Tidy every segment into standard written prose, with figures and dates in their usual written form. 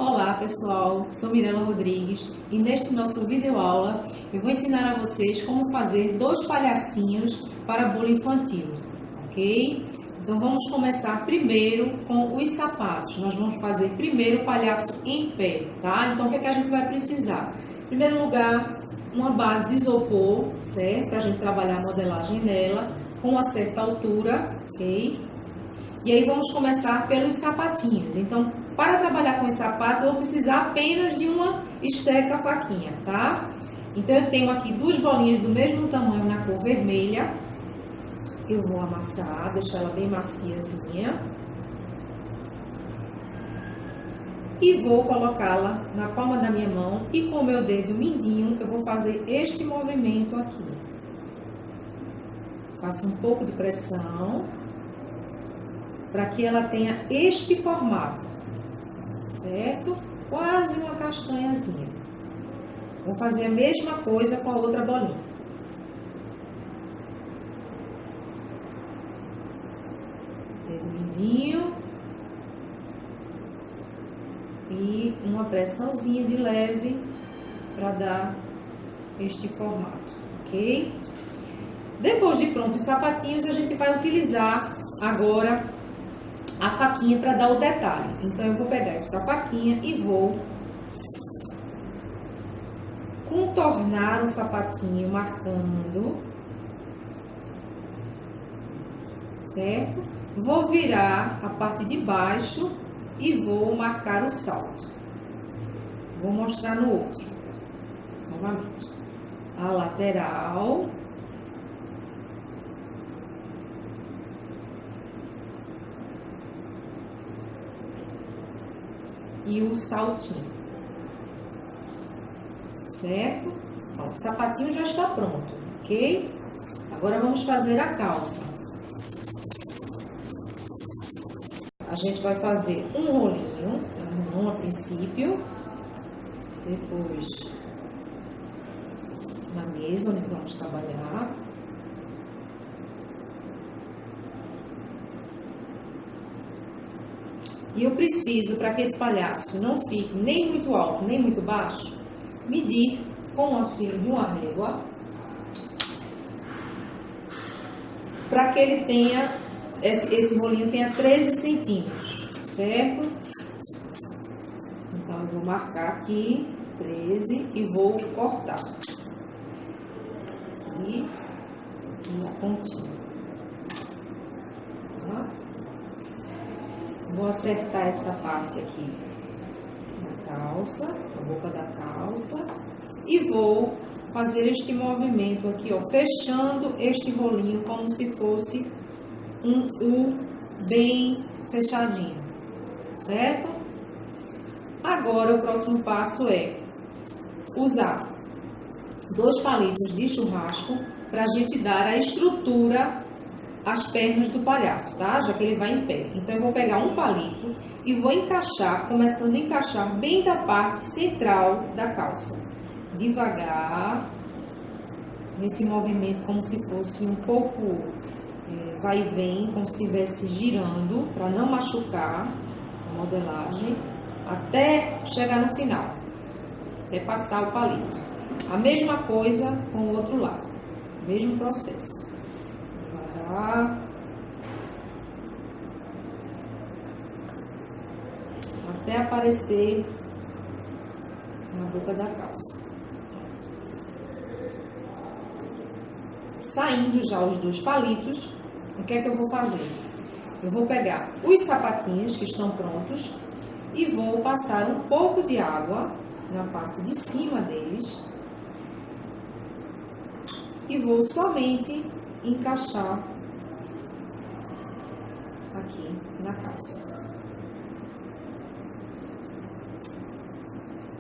Olá pessoal, sou Mirela Rodrigues e neste nosso vídeo aula eu vou ensinar a vocês como fazer 2 palhacinhos para bolo infantil, ok? Então vamos começar primeiro com os sapatos. Nós vamos fazer primeiro o palhaço em pé, tá? Então o que é que a gente vai precisar? Em primeiro lugar, uma base de isopor, certo? Para a gente trabalhar a modelagem nela com uma certa altura, ok? E aí vamos começar pelos sapatinhos. Então, para trabalhar com os sapatos, eu vou precisar apenas de uma esteca faquinha, tá? Então, eu tenho aqui 2 bolinhas do mesmo tamanho na cor vermelha. Eu vou amassar, deixar ela bem maciazinha. E vou colocá-la na palma da minha mão. E com o meu dedo mindinho, eu vou fazer este movimento aqui. Faço um pouco de pressão, para que ela tenha este formato, certo? Quase uma castanhazinha. Vou fazer a mesma coisa com a outra bolinha. Dedo mindinho. E uma pressãozinha de leve para dar este formato, ok? Depois de pronto os sapatinhos, a gente vai utilizar agora a faquinha para dar o detalhe. Então, eu vou pegar essa faquinha e vou contornar o sapatinho, marcando, certo? Vou virar a parte de baixo e vou marcar o salto. Vou mostrar no outro, novamente. A lateral. E o saltinho, certo? Ó, o sapatinho já está pronto, ok? Agora vamos fazer a calça. A gente vai fazer um rolinho na mão a princípio, depois na mesa onde vamos trabalhar. E eu preciso, para que esse palhaço não fique nem muito alto, nem muito baixo, medir com o auxílio de uma régua, para que ele tenha, esse rolinho tenha 13 centímetros, certo? Então, eu vou marcar aqui 13 e vou cortar. E na pontinha. Tá? Vou acertar essa parte aqui na calça, a boca da calça, e vou fazer este movimento aqui, ó, fechando este rolinho como se fosse um U bem fechadinho, certo? Agora, o próximo passo é usar 2 palitos de churrasco para a gente dar a estrutura as pernas do palhaço, tá? Já que ele vai em pé. Então, eu vou pegar um palito e vou encaixar, começando a encaixar bem da parte central da calça. Devagar, nesse movimento como se fosse um pouco vai e vem, como se estivesse girando, para não machucar a modelagem, até chegar no final, até passar o palito. A mesma coisa com o outro lado, mesmo processo. Até aparecer na boca da calça. Saindo já os 2 palitos, o que é que eu vou fazer? Eu vou pegar os sapatinhos que estão prontos e vou passar um pouco de água na parte de cima deles e vou somente encaixar aqui na calça,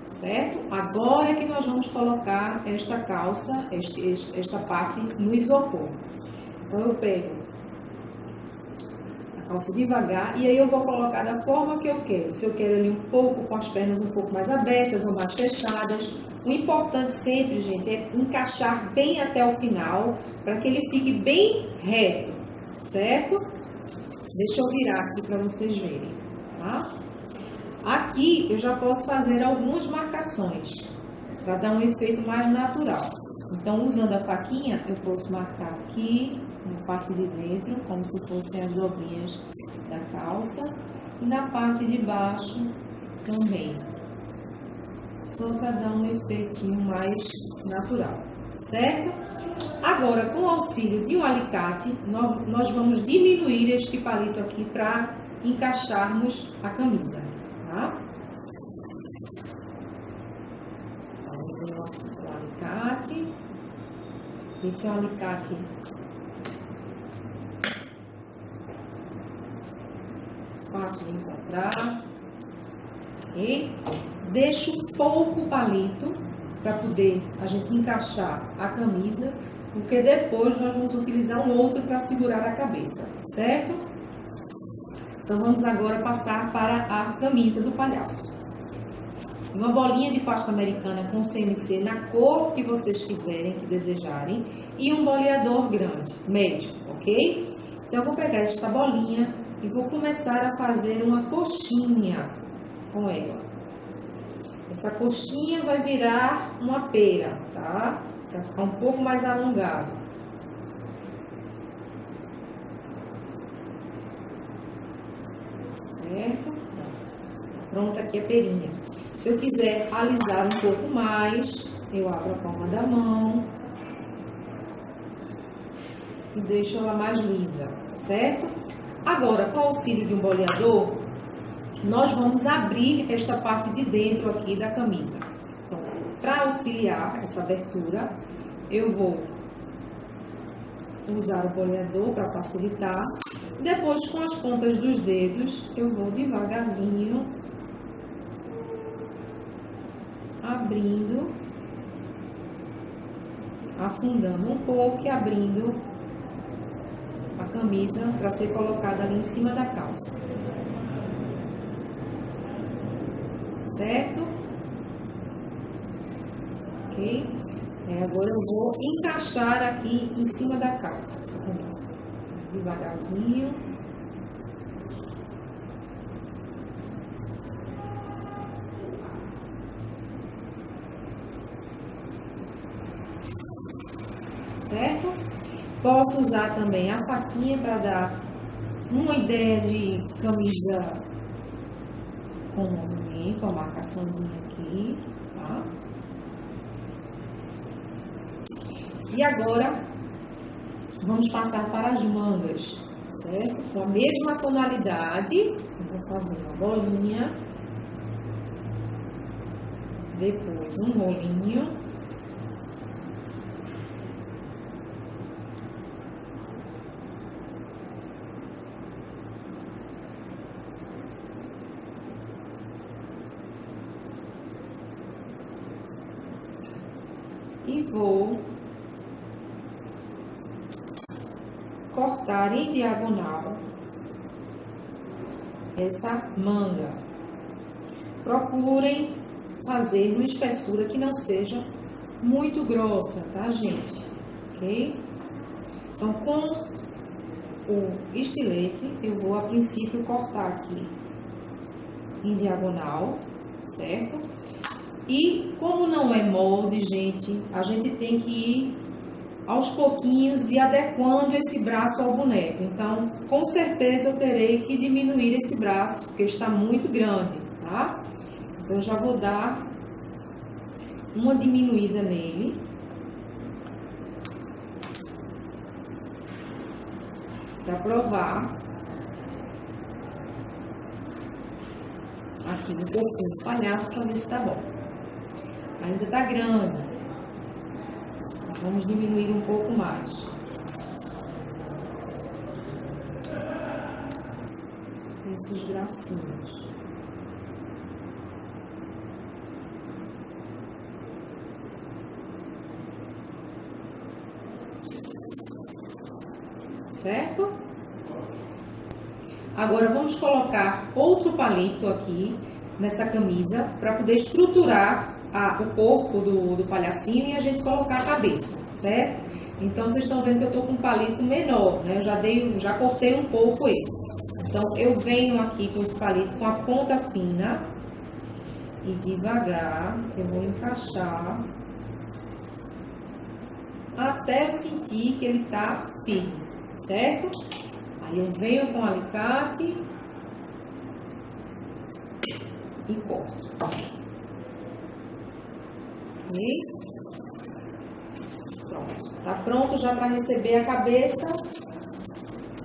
certo? Agora é que nós vamos colocar esta calça, esta parte no isopor. Então, eu pego a calça devagar e aí eu vou colocar da forma que eu quero. Se eu quero ali um pouco com as pernas um pouco mais abertas ou mais fechadas. O importante sempre, gente, é encaixar bem até o final, para que ele fique bem reto, certo? Deixa eu virar aqui para vocês verem, tá? Aqui eu já posso fazer algumas marcações para dar um efeito mais natural. Então, usando a faquinha, eu posso marcar aqui, na parte de dentro, como se fossem as dobrinhas da calça, e na parte de baixo também, só para dar um efeitinho mais natural, certo? Agora, com o auxílio de um alicate, nós vamos diminuir este palito aqui para encaixarmos a camisa, tá? Vamos o alicate. Esse é um alicate fácil de encontrar. E deixo pouco palito para poder a gente encaixar a camisa, porque depois nós vamos utilizar um outro para segurar a cabeça, certo? Então vamos agora passar para a camisa do palhaço. Uma bolinha de pasta americana com CMC na cor que vocês quiserem, que desejarem, e um boleador grande, médio, ok? Então eu vou pegar esta bolinha e vou começar a fazer uma coxinha com ela. Essa coxinha vai virar uma pera, tá? Para ficar um pouco mais alongado. Certo? Pronta aqui a perinha. Se eu quiser alisar um pouco mais, eu abro a palma da mão e deixo ela mais lisa, certo? Agora, com o auxílio de um boleador, nós vamos abrir esta parte de dentro aqui da camisa. Então, para auxiliar essa abertura, eu vou usar o boleador para facilitar. Depois, com as pontas dos dedos, eu vou devagarzinho abrindo, afundando um pouco e abrindo a camisa para ser colocada ali em cima da calça. Certo? Ok? Agora eu vou encaixar aqui em cima da calça essa camisa. Devagarzinho. Certo? Posso usar também a faquinha para dar uma ideia de camisa com movimento, uma marcaçãozinha aqui, tá? E agora, vamos passar para as mangas, certo? Com a mesma tonalidade, eu vou fazer uma bolinha, depois um rolinho, e vou cortar em diagonal essa manga. Procurem fazer uma espessura que não seja muito grossa, tá, gente? Ok? Então, com o estilete, eu vou, a princípio, cortar aqui em diagonal, certo? E como não é molde, gente, a gente tem que ir aos pouquinhos e adequando esse braço ao boneco. Então, com certeza eu terei que diminuir esse braço, porque está muito grande, tá? Então, eu já vou dar uma diminuída nele. Para provar. Aqui no corpinho do palhaço, para ver se tá bom. Ainda tá grande. Vamos diminuir um pouco mais. Esses bracinhos. Certo? Agora vamos colocar outro palito aqui nessa camisa para poder estruturar o corpo do palhacinho e a gente colocar a cabeça, certo? Então, vocês estão vendo que eu tô com um palito menor, né? Eu já cortei um pouco ele. Então, eu venho aqui com esse palito com a ponta fina E devagar eu vou encaixar até eu sentir que ele tá firme, certo? Aí eu venho com o alicate e corto. Ok? Pronto. Tá pronto já para receber a cabeça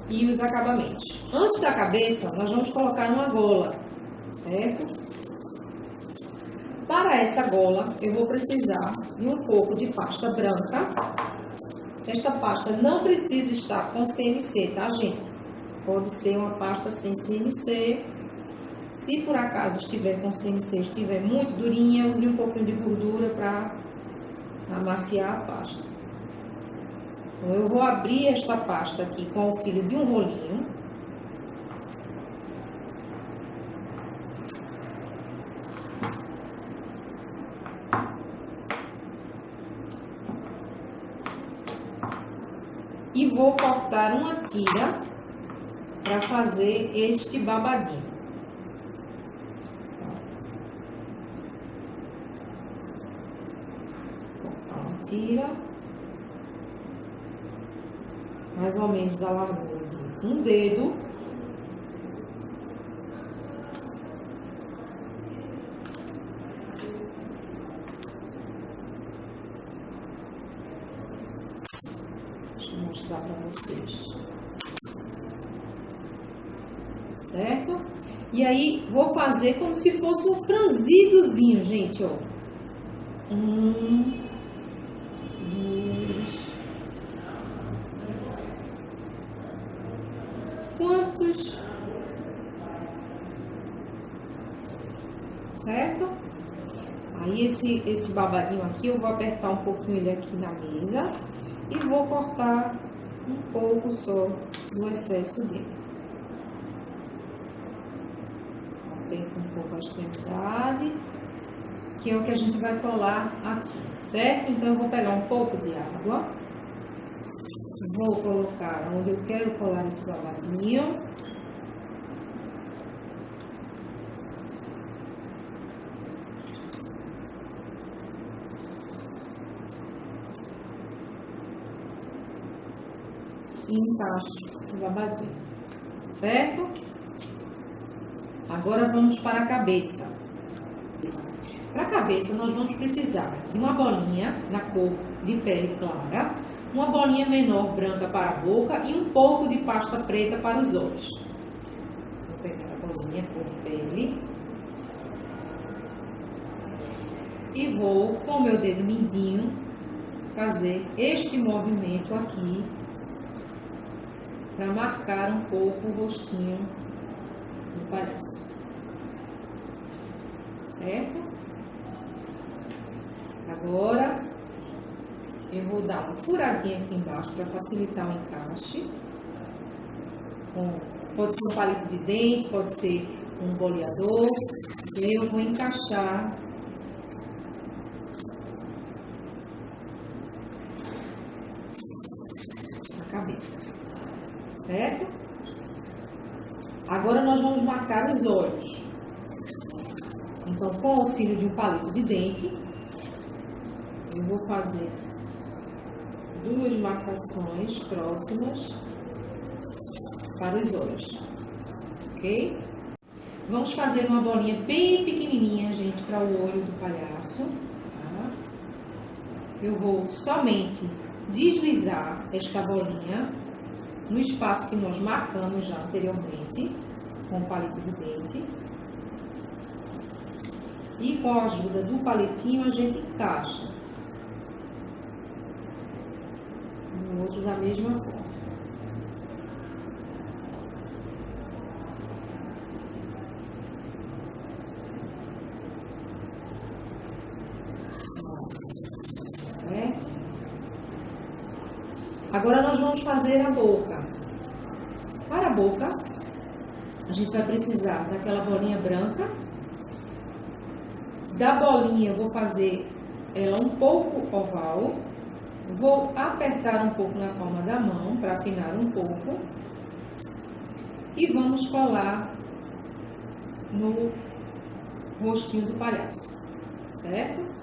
e os acabamentos. Antes da cabeça, nós vamos colocar uma gola, certo? Para essa gola, eu vou precisar de um pouco de pasta branca. Esta pasta não precisa estar com CMC, tá, gente? Pode ser uma pasta sem CMC. Se por acaso estiver com CMC, estiver muito durinha, use um pouquinho de gordura para amaciar a pasta. Então, eu vou abrir esta pasta aqui com o auxílio de um rolinho. E vou cortar uma tira para fazer este babadinho. Cortar uma tira, mais ou menos da largura de um dedo. Deixa eu mostrar para vocês. Certo? E aí, vou fazer como se fosse um franzidozinho, gente, ó. 1, 2. Quantos? Certo? Aí, esse babadinho aqui, eu vou apertar um pouquinho ele aqui na mesa e vou cortar um pouco só do excesso dele. Aperto um pouco a extremidade, que é o que a gente vai colar aqui, certo? Então, eu vou pegar um pouco de água, vou colocar onde eu quero colar esse babadinho. E encaixo o babadinho, certo? Agora vamos para a cabeça. Para a cabeça, nós vamos precisar de uma bolinha na cor de pele clara, uma bolinha menor branca para a boca e um pouco de pasta preta para os olhos. Vou pegar a bolinha cor de pele e vou, com o meu dedo mindinho, fazer este movimento aqui para marcar um pouco o rostinho do palhaço. Certo? Agora, eu vou dar uma furadinha aqui embaixo para facilitar o encaixe. Pode ser um palito de dente, pode ser um boleador. Eu vou encaixar a cabeça. Certo? Agora nós vamos marcar os olhos. Então, com o auxílio de um palito de dente, eu vou fazer 2 marcações próximas para os olhos, ok? Vamos fazer uma bolinha bem pequenininha, gente, para o olho do palhaço, tá? Eu vou somente deslizar esta bolinha no espaço que nós marcamos já anteriormente, com o palito de dente. E com a ajuda do palitinho, a gente encaixa no outro da mesma forma. Certo? Agora nós vamos fazer a boca. Para a boca, a gente vai precisar daquela bolinha branca. Da bolinha, eu vou fazer ela um pouco oval. Vou apertar um pouco na palma da mão para afinar um pouco. E vamos colar no rostinho do palhaço, certo?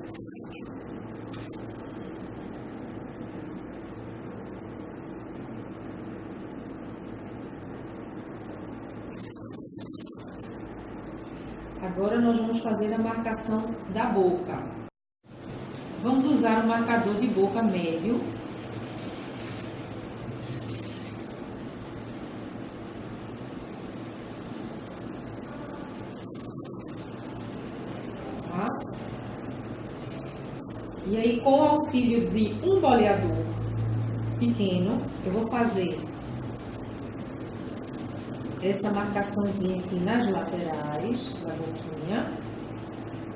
Agora nós vamos fazer a marcação da boca. Vamos usar o marcador de boca médio. Tá? E aí, com o auxílio de um boleador pequeno, eu vou fazer essa marcaçãozinha aqui nas laterais da boquinha.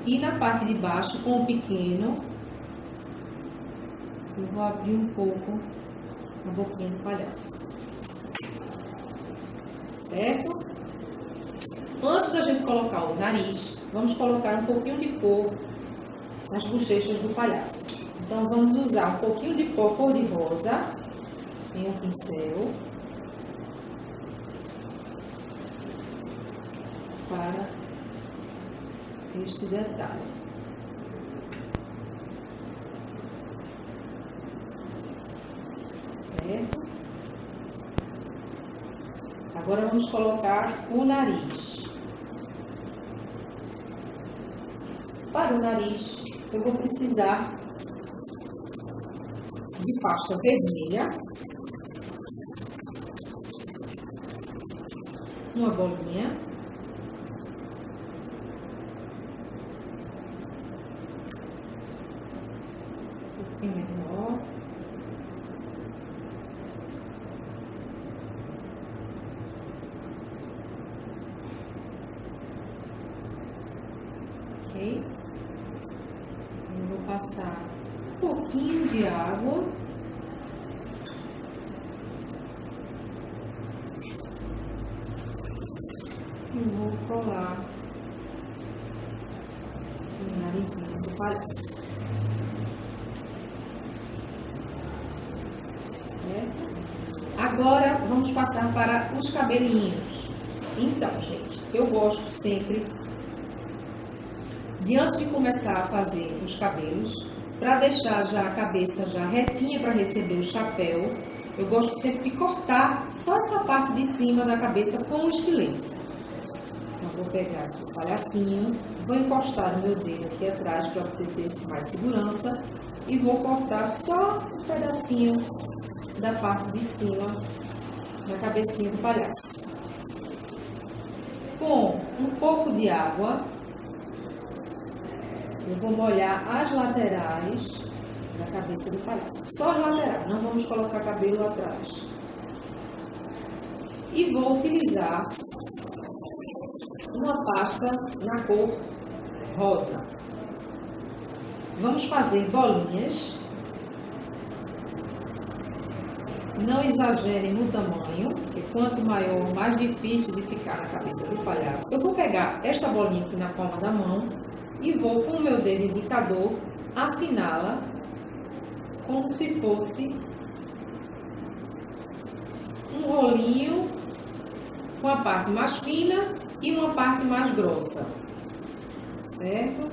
E na parte de baixo, com o pequeno, eu vou abrir um pouco a boquinha do palhaço. Certo? Antes da gente colocar o nariz, vamos colocar um pouquinho de cor nas bochechas do palhaço. Então, vamos usar um pouquinho de cor de rosa em um pincel para este detalhe. Certo? Agora vamos colocar o nariz. Para o nariz, eu vou precisar de pasta vermelha, uma bolinha, um pouquinho menor, ok? Eu vou passar um pouquinho de água. E vou colar o narizinho do palhaço. Certo? Agora, vamos passar para os cabelinhos. Então, gente, eu gosto sempre de, antes de começar a fazer os cabelos, para deixar já a cabeça já retinha para receber o chapéu, eu gosto sempre de cortar só essa parte de cima da cabeça com o estilete. Então, vou pegar aqui o palhacinho, vou encostar o meu dedo aqui atrás para obter mais segurança e vou cortar só um pedacinho da parte de cima da cabecinha do palhaço. Com um pouco de água, eu vou molhar as laterais da cabeça do palhaço. Só as laterais, não vamos colocar cabelo atrás. E vou utilizar uma pasta na cor rosa. Vamos fazer bolinhas. Não exagerem no tamanho, porque quanto maior, mais difícil de ficar na cabeça do palhaço. Eu vou pegar esta bolinha aqui na palma da mão e vou, com o meu dedo indicador, afiná-la como se fosse um rolinho com a parte mais fina e uma parte mais grossa. Certo?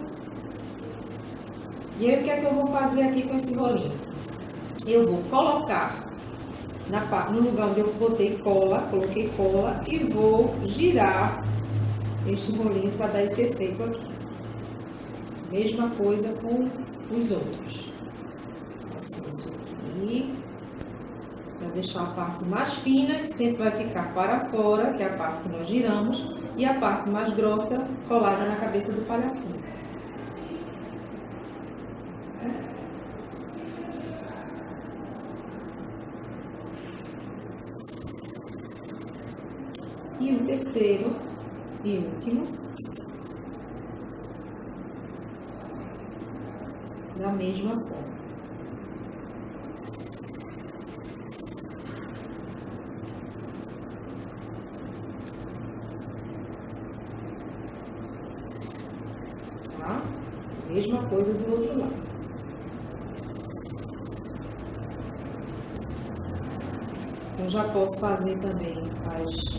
E aí, o que é que eu vou fazer aqui com esse rolinho? Eu vou colocar no lugar onde eu botei cola, coloquei cola e vou girar este rolinho para dar esse efeito aqui. Mesma coisa com os outros. Assim, isso aqui, para deixar a parte mais fina, que sempre vai ficar para fora, que é a parte que nós giramos, e a parte mais grossa colada na cabeça do palhacinho. E o terceiro e último, da mesma forma. Tá? Mesma coisa do outro lado. Eu já posso fazer também as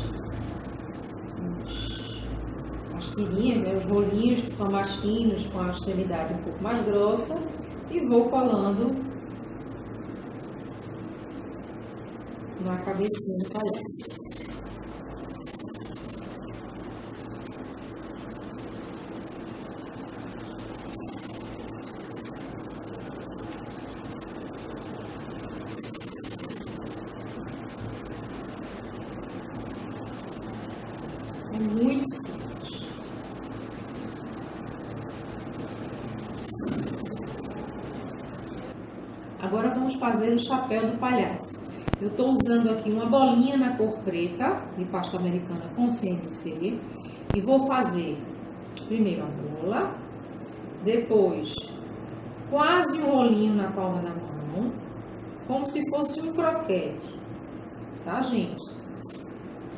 tirinhas, né, os rolinhos que são mais finos, com a extremidade um pouco mais grossa, e vou colando na cabecinha do palhaço. É muito simples. Agora vamos fazer o chapéu do palhaço. Eu estou usando aqui uma bolinha na cor preta, de pasta americana com CNC, e vou fazer primeiro a bola, depois quase um rolinho na palma da mão, como se fosse um croquete, tá, gente?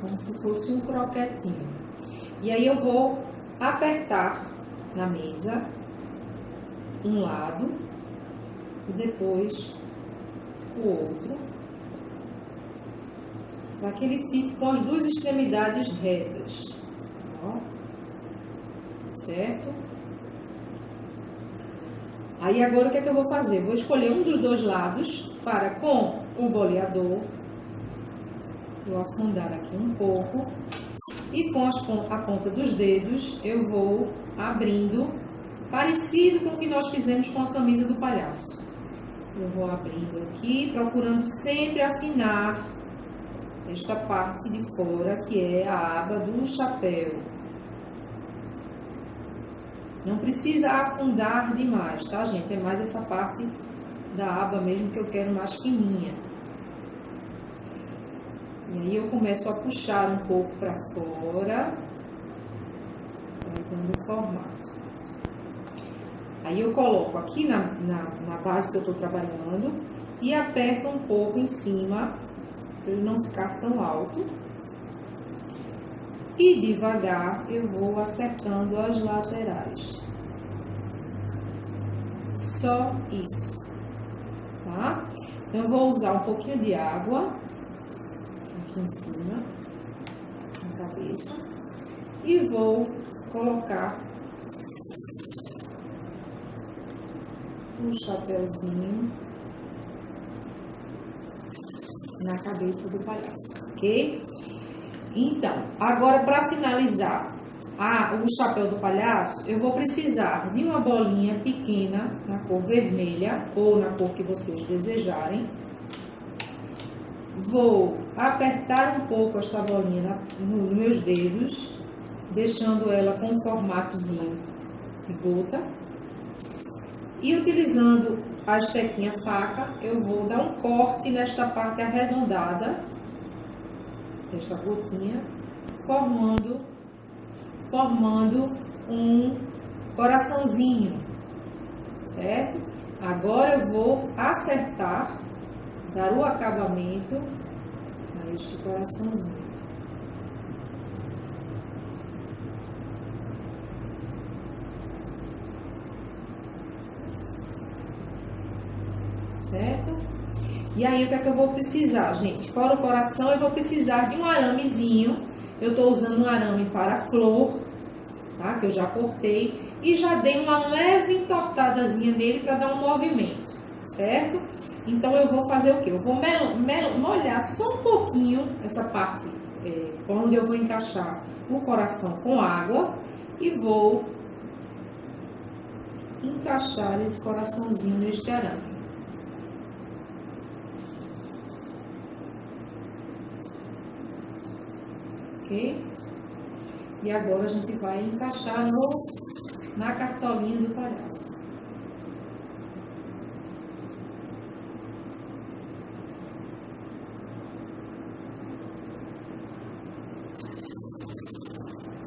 Como se fosse um croquetinho. E aí eu vou apertar na mesa um lado e depois o outro, para que ele fique com as duas extremidades retas, ó, certo? Aí agora o que é que eu vou fazer? Vou escolher um dos dois lados para, com o boleador, vou afundar aqui um pouco e com a ponta dos dedos eu vou abrindo, parecido com o que nós fizemos com a camisa do palhaço. Eu vou abrindo aqui, procurando sempre afinar esta parte de fora, que é a aba do chapéu. Não precisa afundar demais, tá, gente? É mais essa parte da aba mesmo que eu quero mais fininha. E aí eu começo a puxar um pouco para fora, vai dando formato. Aí eu coloco aqui na base que eu estou trabalhando e aperto um pouco em cima, para ele não ficar tão alto. E devagar eu vou acertando as laterais. Só isso, tá? Então eu vou usar um pouquinho de água aqui em cima, na cabeça, e vou colocar um chapéuzinho na cabeça do palhaço, ok? Então, agora para finalizar o chapéu do palhaço, eu vou precisar de uma bolinha pequena na cor vermelha ou na cor que vocês desejarem. Vou apertar um pouco esta bolinha nos meus dedos, deixando ela com um formatozinho de gota. E utilizando a estequinha faca, eu vou dar um corte nesta parte arredondada desta gotinha, formando um coraçãozinho, certo? Agora eu vou acertar, dar o acabamento a este coraçãozinho. Certo? E aí, o que é que eu vou precisar, gente? Fora o coração, eu vou precisar de um aramezinho. Eu tô usando um arame para flor, tá? Que eu já cortei. E já dei uma leve entortadazinha nele para dar um movimento, certo? Então, eu vou fazer o quê? Eu vou molhar só um pouquinho essa parte, onde eu vou encaixar o coração com água. E vou encaixar esse coraçãozinho neste arame. Ok? E agora a gente vai encaixar na cartolinha do palhaço.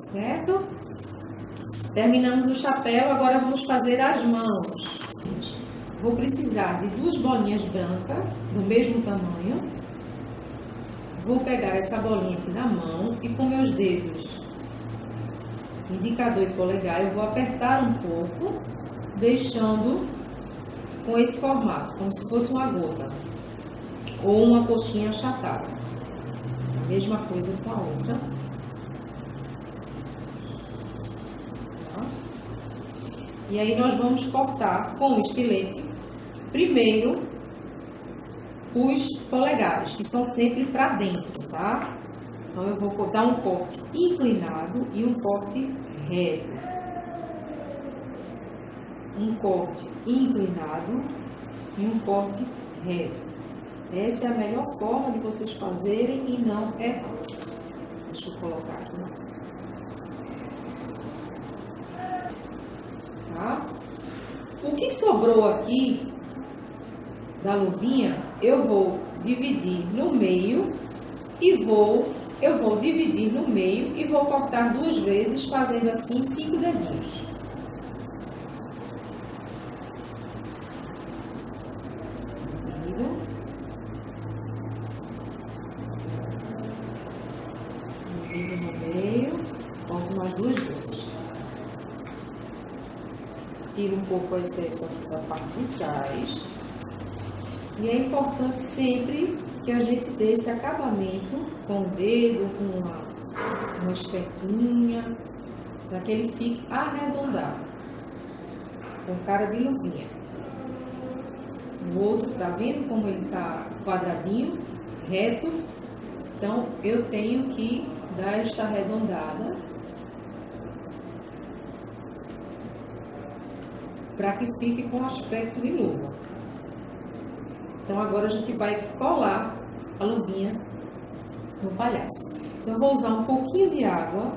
Certo? Terminamos o chapéu, agora vamos fazer as mãos. Vou precisar de duas bolinhas brancas, do mesmo tamanho. Vou pegar essa bolinha aqui na mão e com meus dedos, indicador e polegar, eu vou apertar um pouco, deixando com esse formato, como se fosse uma gota ou uma coxinha achatada. A mesma coisa com a outra. E aí nós vamos cortar com o estilete, primeiro, os polegares, que são sempre para dentro, tá? Então, eu vou dar um corte inclinado e um corte reto. Um corte inclinado e um corte reto. Essa é a melhor forma de vocês fazerem e não errar. Deixa eu colocar aqui. Tá? O que sobrou aqui da luvinha, eu vou dividir no meio e eu vou dividir no meio e vou cortar 2 vezes, fazendo assim 5 dedinhos. Divido no meio, corto mais 2 vezes. Tiro um pouco o excesso aqui da parte de trás. E é importante sempre que a gente dê esse acabamento com o dedo, com uma estequinha, para que ele fique arredondado, com cara de luvinha. O outro, tá vendo como ele tá quadradinho, reto? Então, eu tenho que dar esta arredondada para que fique com aspecto de luva. Então, agora a gente vai colar a luvinha no palhaço. Então, eu vou usar um pouquinho de água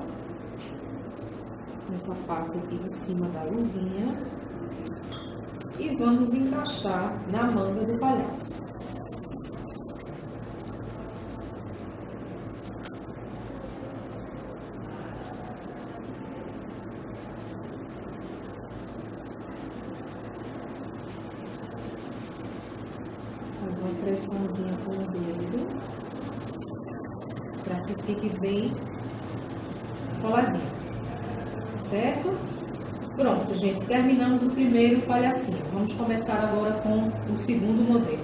nessa parte aqui de cima da luvinha e vamos encaixar na manga do palhaço. Faz uma pressãozinha com o dedo para que fique bem coladinho, certo? Pronto, gente, terminamos o primeiro palhacinho. Vamos começar agora com o segundo modelo.